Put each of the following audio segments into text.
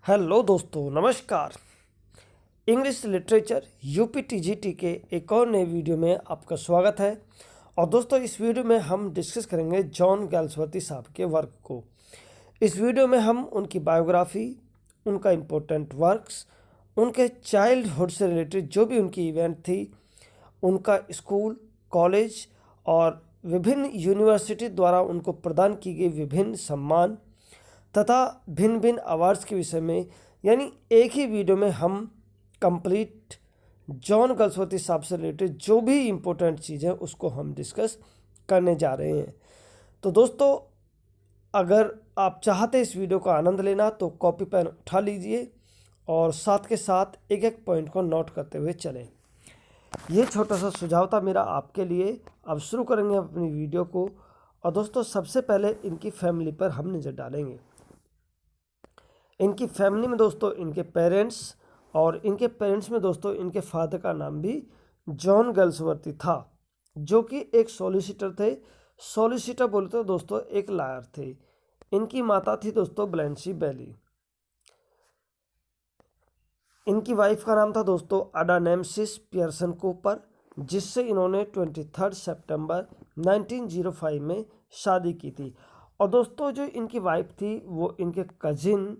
Hello दोस्तों, नमस्कार। English literature UPTGT के एक और नए वीडियो में आपका स्वागत है। और दोस्तों, इस वीडियो में हम डिस्कस करेंगे जॉन गैल्सवर्दी साहब के वर्क को। इस वीडियो में हम उनकी बायोग्राफी, उनका इम्पोर्टेंट वर्क्स, उनके चाइल्डहुड से रिलेटेड जो भी उनकी इवेंट थी, उनका स्कूल, कॉलेज और विभिन्न यूनिवर्सिटी द्वारा उनको प्रदान की गई विभिन्न सम्मान तथा भिन्न भिन्न अवार्ड्स के विषय में, यानी एक ही वीडियो में हम कंप्लीट जॉन गैल्सवर्दी साहब से रिलेटेड जो भी इम्पोर्टेंट चीज़ है उसको हम डिस्कस करने जा रहे हैं। तो दोस्तों, अगर आप चाहते हैं इस वीडियो का आनंद लेना तो कॉपी पेन उठा लीजिए और साथ के साथ एक एक पॉइंट को नोट करते हुए चलें। ये छोटा सा सुझाव था मेरा आपके लिए। अब शुरू करेंगे अपनी वीडियो को। और दोस्तों, सबसे पहले इनकी फैमिली पर हम नज़र डालेंगे। इनकी फैमिली में दोस्तों इनके पेरेंट्स, और इनके पेरेंट्स में दोस्तों इनके फादर का नाम भी जॉन गैल्सवर्दी था, जो कि एक सॉलिसिटर थे। सॉलिसिटर बोले तो दोस्तों एक लायर थे। इनकी माता थी दोस्तों ब्लैंसी बेली। इनकी वाइफ का नाम था दोस्तों अडा नेमसिस पियर्सन कूपर, जिससे इन्होंने 23 सितंबर 1905 में शादी की थी। और दोस्तों, जो इनकी वाइफ थी वो इनके कजिन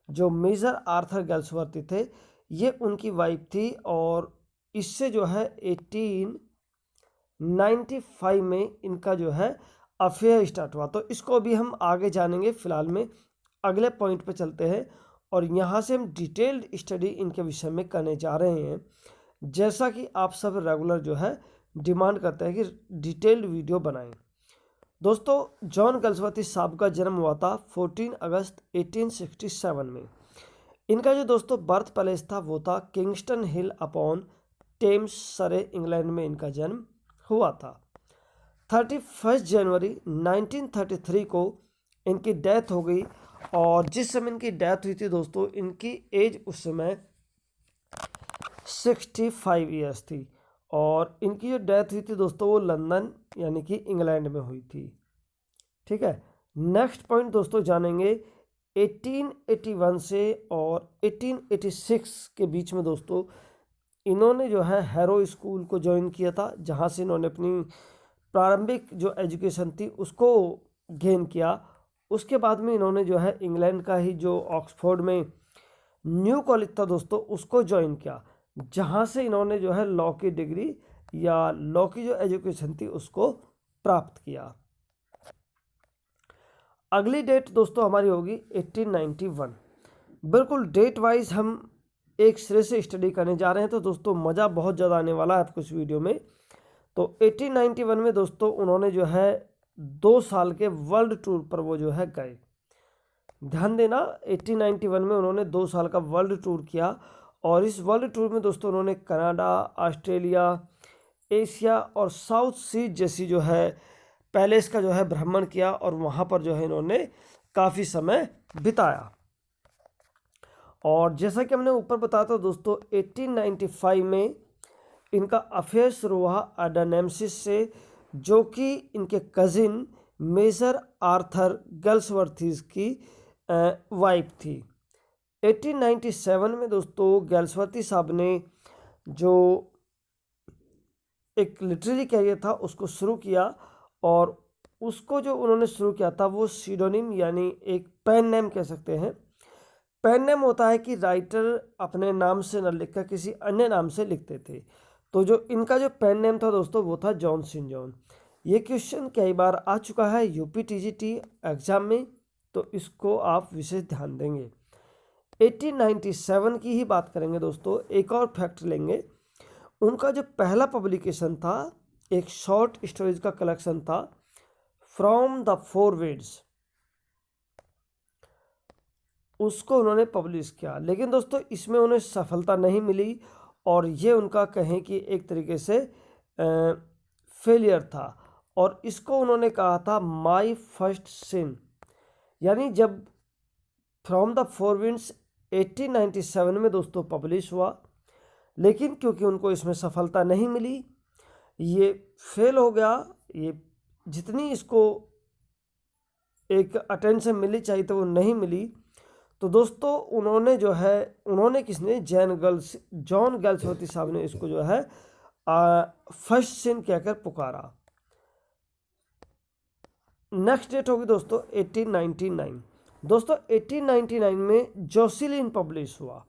जो मेजर आर्थर गैल्सवर्दी थे, ये उनकी वाइफ थी। और इससे जो है 1895 में इनका जो है अफेयर स्टार्ट हुआ। तो इसको भी हम आगे जानेंगे। फिलहाल में अगले पॉइंट पे चलते हैं और यहाँ से हम डिटेल्ड स्टडी इनके विषय में करने जा रहे हैं, जैसा कि आप सब रेगुलर जो है डिमांड करते हैं कि डिटेल्ड वीडियो बनाएं। दोस्तों, जॉन गैल्सवर्दी साहब का जन्म हुआ था 14 अगस्त 1867 में। इनका जो दोस्तों बर्थ पैलेस था वो था किंगस्टन हिल अपॉन टेम्स, सरे, इंग्लैंड में इनका जन्म हुआ था। 31 जनवरी 1933 को इनकी डेथ हो गई। और जिस समय इनकी डेथ हुई थी दोस्तों, इनकी एज उस समय 65 ईयर्स थी। और इनकी जो डेथ हुई थी दोस्तों वो लंदन यानी कि इंग्लैंड में हुई थी। ठीक है, नेक्स्ट पॉइंट दोस्तों जानेंगे 1881 से और 1886 के बीच में दोस्तों इन्होंने जो है हैरो स्कूल को ज्वाइन किया था, जहाँ से इन्होंने अपनी प्रारंभिक जो एजुकेशन थी उसको गेन किया। उसके बाद में इन्होंने जो है इंग्लैंड का ही जो ऑक्सफोर्ड में न्यू कॉलेज था दोस्तों उसको ज्वाइन किया, जहाँ से इन्होंने जो है लॉ की डिग्री या लॉ की जो एजुकेशन थी उसको प्राप्त किया। अगली डेट दोस्तों हमारी होगी 1891। बिल्कुल डेट वाइज हम एक सिरे से स्टडी करने जा रहे हैं, तो दोस्तों मज़ा बहुत ज़्यादा आने वाला है आपको इस वीडियो में। तो 1891 में दोस्तों उन्होंने जो है 2 साल के वर्ल्ड टूर पर वो जो है गए। ध्यान देना, 1891 में उन्होंने 2 साल का वर्ल्ड टूर किया। और इस वर्ल्ड टूर में दोस्तों उन्होंने कनाडा, ऑस्ट्रेलिया, एशिया और साउथ सी जैसी जो है पैलेस का जो है भ्रमण किया। और वहाँ पर जो है इन्होंने काफ़ी समय बिताया। और जैसा कि हमने ऊपर बताया था दोस्तों, 1895 में इनका अफेयर शुरू हुआ अडा नेमसिस से, जो कि इनके कजिन मेजर आर्थर गैल्सवर्थीज की वाइफ थी। 1897 में दोस्तों गैल्सवर्दी साहब ने जो एक लिटरेरी कैरियर था उसको शुरू किया। और उसको जो उन्होंने शुरू किया था वो सीडोनिम यानी एक पेन नेम कह सकते हैं। पेन नेम होता है कि राइटर अपने नाम से न लिखकर किसी अन्य नाम से लिखते थे। तो जो इनका जो पेन नेम था दोस्तों वो था जॉन सिन जॉन। ये क्वेश्चन कई बार आ चुका है यूपीटीजीटी एग्जाम में, तो इसको आप विशेष ध्यान देंगे। 1897 की ही बात करेंगे दोस्तों। एक और फैक्ट लेंगे, उनका जो पहला पब्लिकेशन था एक शॉर्ट स्टोरीज का कलेक्शन था, फ्रॉम द फोर विंड्स, उसको उन्होंने पब्लिश किया। लेकिन दोस्तों इसमें उन्हें सफलता नहीं मिली और ये उनका कहें कि एक तरीके से फेलियर था। और इसको उन्होंने कहा था माय फर्स्ट सिन। यानी जब फ्रॉम द फोर विंड्स 1897 में दोस्तों पब्लिश हुआ, लेकिन क्योंकि उनको इसमें सफलता नहीं मिली, ये फेल हो गया। ये जितनी इसको एक अटेंशन मिलनी चाहिए तो वो नहीं मिली। तो दोस्तों उन्होंने किसने, जॉन गैल्सवर्दी साहब ने इसको जो है फर्स्ट सिन कहकर पुकारा। नेक्स्ट डेट होगी दोस्तों 1899। दोस्तों 1899 में जोसेलिन पब्लिश हुआ,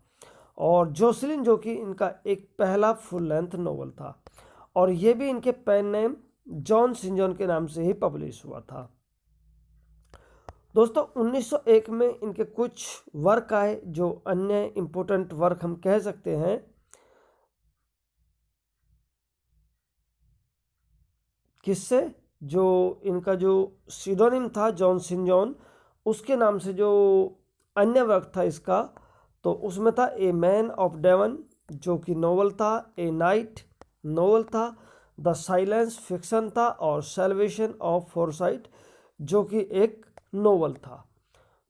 और जोसेलिन जो कि इनका एक पहला फुल लेंथ नॉवल था, और ये भी इनके पेन नेम जॉन सिंजॉन के नाम से ही पब्लिश हुआ था। दोस्तों 1901 में इनके कुछ वर्क आए, जो अन्य इम्पोर्टेंट वर्क हम कह सकते हैं। किससे, जो इनका जो सीडोनिम था जॉन सिंजॉन, उसके नाम से जो अन्य वर्क था इसका, तो उसमें था ए मैन ऑफ डेवन जो कि नोवेल था, ए नाइट नोवेल था, द साइलेंस फिक्शन था, और सेल्वेशन ऑफ फोरसाइट जो कि एक नोवेल था।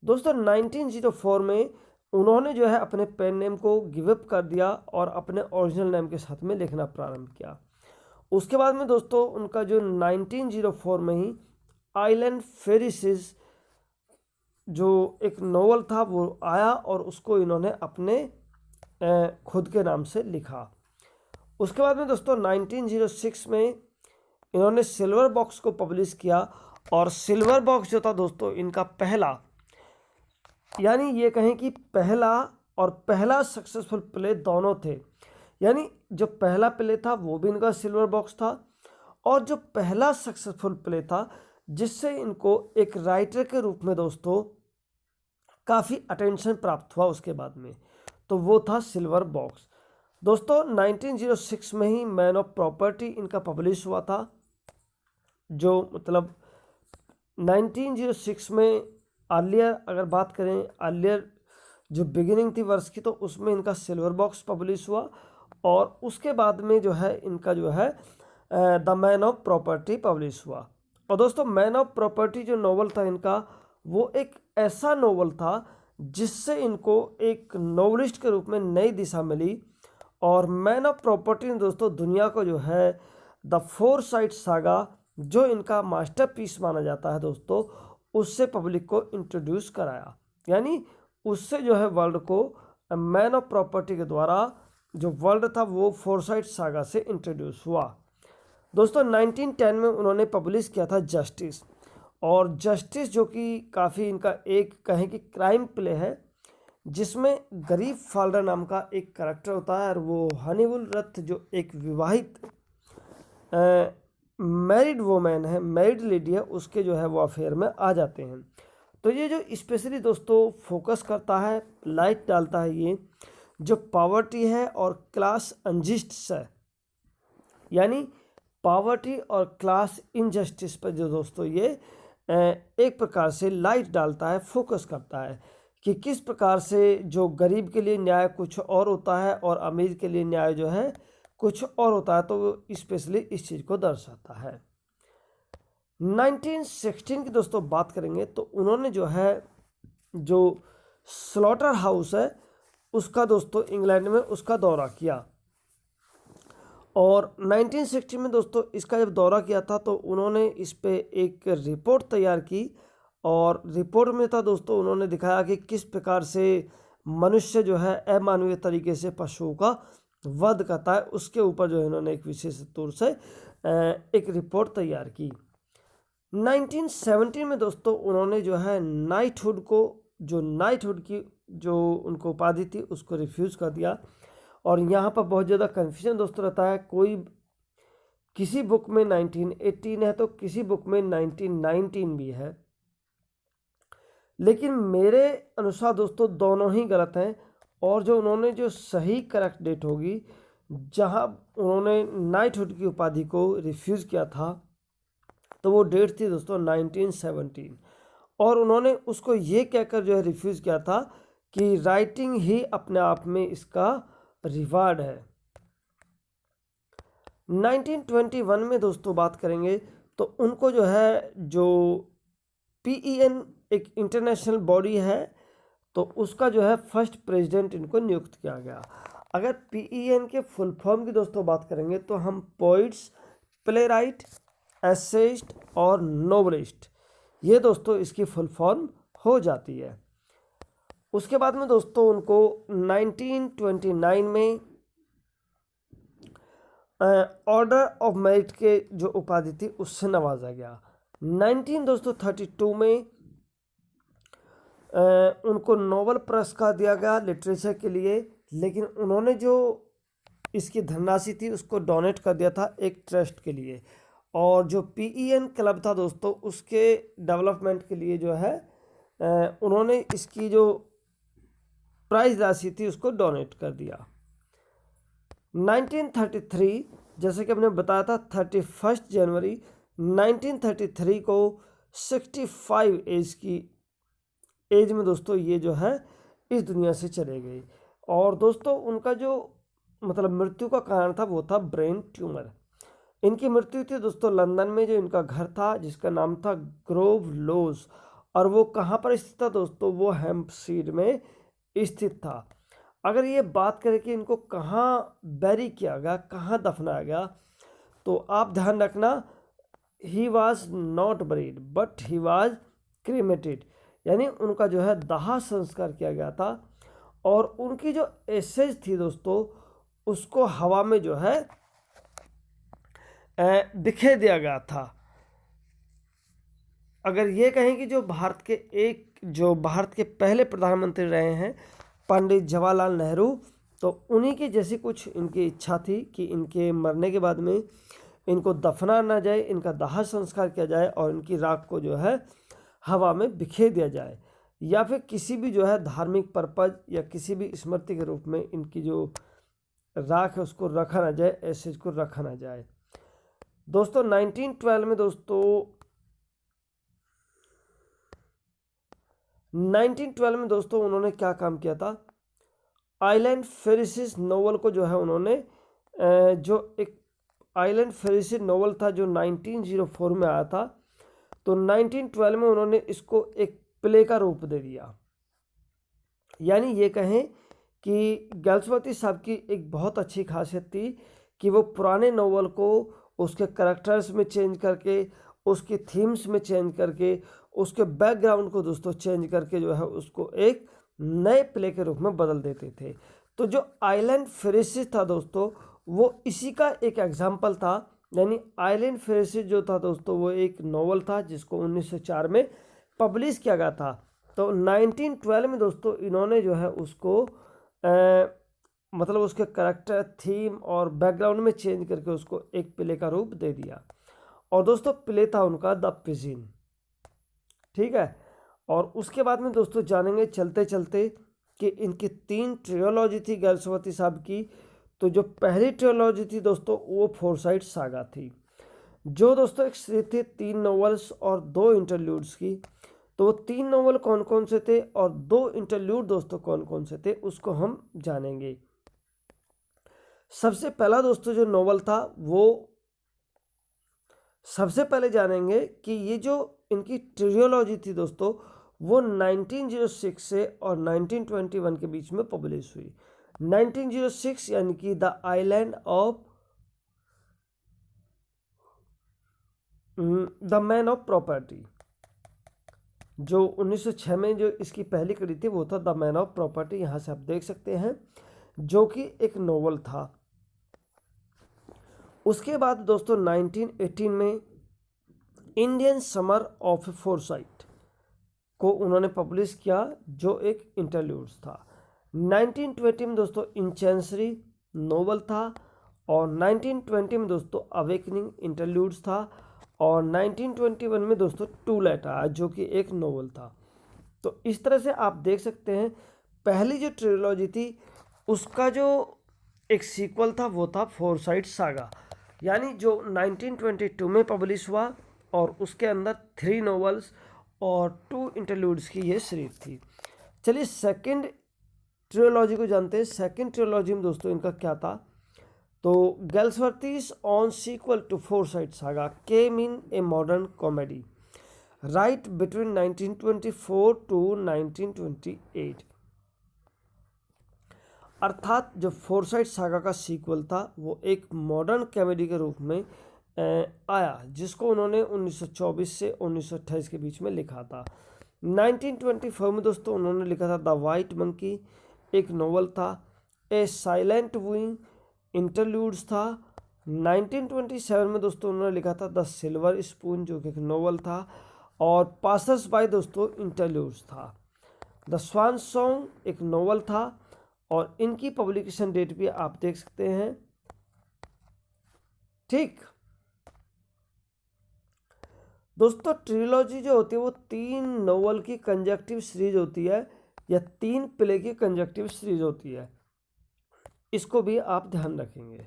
दोस्तों 1904 में उन्होंने जो है अपने पेन नेम को गिव अप कर दिया और अपने ओरिजिनल नेम के साथ में लिखना प्रारंभ किया। उसके बाद में दोस्तों उनका जो 1904 में ही आइलैंड फेरिसेस जो एक नोवेल था वो आया, और उसको इन्होंने अपने खुद के नाम से लिखा। उसके बाद में दोस्तों 1906 में इन्होंने सिल्वर बॉक्स को पब्लिश किया, और सिल्वर बॉक्स जो था दोस्तों इनका पहला, यानी ये कहें कि पहला सक्सेसफुल प्ले दोनों थे। यानी जो पहला प्ले था वो भी इनका सिल्वर बॉक्स था, और जो पहला सक्सेसफुल प्ले था जिससे इनको एक राइटर के रूप में दोस्तों काफ़ी अटेंशन प्राप्त हुआ उसके बाद में, तो वो था सिल्वर बॉक्स। दोस्तों 1906 में ही मैन ऑफ प्रॉपर्टी इनका पब्लिश हुआ था, जो मतलब 1906 में अर्लियर अगर बात करें, अर्लियर जो बिगिनिंग थी वर्ष की, तो उसमें इनका सिल्वर बॉक्स पब्लिश हुआ, और उसके बाद में जो है इनका जो है the man of property publish हुआ। और दोस्तों मैन ऑफ प्रॉपर्टी जो नोवेल था इनका, वो एक ऐसा नोवेल था जिससे इनको एक नोवेलिस्ट के रूप में नई दिशा मिली, और मैन ऑफ प्रॉपर्टी ने दोस्तों दुनिया को जो है द फोरसाइट सागा जो इनका मास्टरपीस माना जाता है दोस्तों, उससे पब्लिक को इंट्रोड्यूस कराया। यानी उससे जो है वर्ल्ड को मैन ऑफ प्रॉपर्टी के द्वारा जो वर्ल्ड था वो फोरसाइट सागा से इंट्रोड्यूस हुआ। दोस्तों 1910 में उन्होंने पब्लिश किया था जस्टिस, और जस्टिस जो कि काफ़ी इनका एक कहें कि क्राइम प्ले है, जिसमें गरीब फाल्डर नाम का एक करेक्टर होता है, और वो हनीवुल रथ जो एक विवाहित मैरिड वोमैन है, मैरिड लेडी है, उसके जो है वो अफेयर में आ जाते हैं। तो ये जो स्पेशली दोस्तों फोकस करता है, लाइट डालता है, ये जो पावर्टी है और क्लास अनजस्टिस है, यानी पावर्टी और क्लास इनजस्टिस पर जो दोस्तों ये एक प्रकार से लाइट डालता है, फोकस करता है कि किस प्रकार से जो गरीब के लिए न्याय कुछ और होता है और अमीर के लिए न्याय जो है कुछ और होता है, तो वो स्पेशली इस चीज़ को दर्शाता है। 1916 की दोस्तों बात करेंगे तो उन्होंने जो है जो स्लॉटर हाउस है उसका दोस्तों इंग्लैंड में उसका दौरा किया, और 1960 में दोस्तों इसका जब दौरा किया था तो उन्होंने इस पे एक रिपोर्ट तैयार की, और रिपोर्ट में था दोस्तों उन्होंने दिखाया कि किस प्रकार से मनुष्य जो है अमानवीय तरीके से पशुओं का वध करता है, उसके ऊपर जो है इन्होंने एक विशेष तौर से एक रिपोर्ट तैयार की। 1917 में दोस्तों उन्होंने जो है नाइटहुड की जो उनको उपाधि थी उसको रिफ्यूज़ कर दिया, और यहाँ पर बहुत ज़्यादा कन्फ्यूजन दोस्तों रहता है, कोई किसी बुक में 1918 है तो किसी बुक में 1919 भी है, लेकिन मेरे अनुसार दोस्तों दोनों ही गलत हैं, और जो उन्होंने जो सही करेक्ट डेट होगी जहाँ उन्होंने नाइटहुड की उपाधि को रिफ्यूज़ किया था, तो वो डेट थी दोस्तों 1917, और उन्होंने उसको ये कहकर जो है रिफ्यूज़ किया था कि राइटिंग ही अपने आप में इसका रिवार्ड है। 1921 में दोस्तों बात करेंगे तो उनको जो है जो PEN एक इंटरनेशनल बॉडी है तो उसका जो है फर्स्ट प्रेसिडेंट इनको नियुक्त किया गया। अगर PEN के फुल फॉर्म की दोस्तों बात करेंगे तो हम पोइट्स, प्लेराइट, एसेइस्ट और नोवेलिस्ट, ये दोस्तों इसकी फुल फॉर्म हो जाती है। उसके बाद में दोस्तों उनको 1929 में ऑर्डर ऑफ मेरिट के जो उपाधि थी उससे नवाजा गया। 1932 में उनको नोबेल पुरस्कार दिया गया लिटरेचर के लिए, लेकिन उन्होंने जो इसकी धनराशि थी उसको डोनेट कर दिया था एक ट्रस्ट के लिए, और जो PEN क्लब था दोस्तों उसके डेवलपमेंट के लिए जो है उन्होंने इसकी जो प्राइज राशि थी उसको डोनेट कर दिया। 1933 जैसे कि हमने बताया था 31 जनवरी 1933 को 65 एज में दोस्तों ये जो है इस दुनिया से चले गए। और दोस्तों उनका जो मतलब मृत्यु का कारण था वो था ब्रेन ट्यूमर। इनकी मृत्यु थी दोस्तों लंदन में, जो इनका घर था जिसका नाम था ग्रोव लोज, और वो कहाँ पर स्थित था दोस्तों, वो हैम्पशीर में स्थित था। अगर ये बात करें कि इनको कहाँ बैरी किया गया, कहाँ दफनाया गया, तो आप ध्यान रखना, he was not buried but he was cremated, यानी उनका जो है दाह संस्कार किया गया था, और उनकी जो एसेज थी दोस्तों उसको हवा में जो है बिखेर दिया गया था। अगर ये कहें कि जो भारत के पहले प्रधानमंत्री रहे हैं पंडित जवाहरलाल नेहरू, तो उन्हीं की जैसी कुछ इनकी इच्छा थी कि इनके मरने के बाद में इनको दफना ना जाए, इनका दाह संस्कार किया जाए और इनकी राख को जो है हवा में बिखेर दिया जाए, या फिर किसी भी जो है धार्मिक पर्पज या किसी भी स्मृति के रूप में इनकी जो राख है उसको रखा ना जाए, एसेज को रखा ना जाए। दोस्तों 1912 में दोस्तों उन्होंने क्या काम किया था, आइलैंड फेरिसिस नोवेल को जो है उन्होंने जो एक आइलैंड फेरिसिस नोवेल था जो 1904 में आया था, तो 1912 में उन्होंने इसको एक प्ले का रूप दे दिया। यानी ये कहें कि गैल्सवर्दी साहब की एक बहुत अच्छी खासियत थी कि वो पुराने नोवेल को उसके करैक्टर्स में चेंज करके, उसके थीम्स में चेंज करके, उसके बैकग्राउंड को दोस्तों चेंज करके जो है उसको एक नए प्ले के रूप में बदल देते थे। तो जो आइलैंड फेरिसिस था दोस्तों वो इसी का एक एग्जाम्पल था। यानी आइलैंड फेरिसिस जो था दोस्तों वो एक नोवेल था जिसको 1904 में पब्लिश किया गया था। तो 1912 में दोस्तों इन्होंने जो है उसको मतलब उसके करैक्टर, थीम और बैकग्राउंड में चेंज करके उसको एक प्ले का रूप दे दिया। और दोस्तों प्ले था उनका द पिजिन, ठीक है। और उसके बाद में दोस्तों जानेंगे चलते चलते कि इनकी 3 ट्रियोलॉजी थी गैल्सवर्दी साहब की। तो जो पहली ट्रियोलॉजी थी दोस्तों वो फोरसाइट सागा थी, जो दोस्तों एक सीरीज थी 3 नॉवेल्स और 2 इंटरल्यूड्स की। तो 3 नॉवेल कौन कौन से थे और 2 इंटरल्यूड दोस्तों कौन कौन से थे उसको हम जानेंगे। सबसे पहला दोस्तों जो नॉवेल था वो सबसे पहले जानेंगे कि ये जो इनकी ट्रियोलॉजी थी दोस्तों वो 1906 से और 1921 के बीच में पब्लिश हुई। 1906 यानी कि the island of the man of property, जो 1906 में जो इसकी पहली कड़ी थी वो था द मैन ऑफ प्रॉपर्टी, यहाँ से आप देख सकते हैं, जो कि एक नोवेल था। उसके बाद दोस्तों 1918 में इंडियन समर ऑफ फोरसाइट को उन्होंने पब्लिश किया जो एक इंटरल्यूड्स था। 1920 में दोस्तों इंचेंसरी नोवेल था, और 1920 में दोस्तों अवेकनिंग इंटरल्यूड्स था, और 1921 में दोस्तों टू लेट आया जो कि एक नोवेल था। तो इस तरह से आप देख सकते हैं पहली जो ट्रिलॉजी थी उसका जो एक सीक्वल था वो था फोरसाइट सागा, यानी जो 1922 में पब्लिश हुआ, और उसके अंदर 3 नोवेल्स और 2 इंटरल्यूड्स की ये सीरीज थी। चलिए सेकंड ट्रिलॉजी को जानते हैं। सेकंड ट्रिलॉजी में दोस्तों इनका क्या था, तो Galsworthy's own sequel to Forsyte saga came in a modern comedy right between 1924 to 1928। अर्थात जो फोरसाइट सागा का सीक्वल था वो एक मॉडर्न कॉमेडी के रूप में आया, जिसको उन्होंने 1924 से 1928 के बीच में लिखा था। 1924 में दोस्तों उन्होंने लिखा था द वाइट मंकी, एक नोवेल था। ए साइलेंट वूइंग इंटरल्यूड्स था। 1927 में दोस्तों उन्होंने लिखा था द सिल्वर स्पून, जो कि एक नोवेल था। और पासर्स बाय दोस्तों इंटरल्यूड्स था। द स्वान सॉन्ग एक नोवेल था और इनकी पब्लिकेशन डेट भी आप देख सकते हैं। ठीक दोस्तों, ट्रिलॉजी जो होती है वो 3 नोवेल की कंजक्टिव सीरीज होती है या 3 प्ले की कंजक्टिव सीरीज होती है, इसको भी आप ध्यान रखेंगे।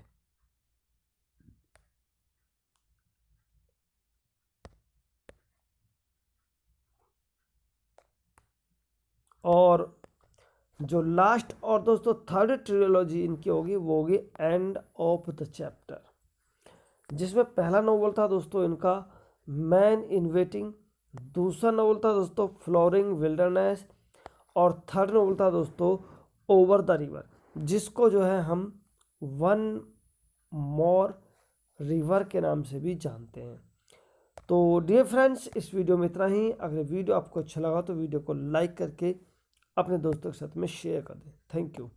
और जो लास्ट और दोस्तों थर्ड ट्रिलॉजी इनकी होगी वो होगी एंड ऑफ द चैप्टर, जिसमें पहला नोवेल था दोस्तों इनका मैन इन वेटिंग, दूसरा नोवेल था दोस्तों फ्लोरिंग विल्डरनेस, और थर्ड नोवेल था दोस्तों ओवर द रिवर, जिसको जो है हम वन मोर रिवर के नाम से भी जानते हैं। तो डियर फ्रेंड्स, इस वीडियो में इतना ही। अगर वीडियो आपको अच्छा लगा तो वीडियो को लाइक करके अपने दोस्तों के साथ में शेयर कर दें। Thank you.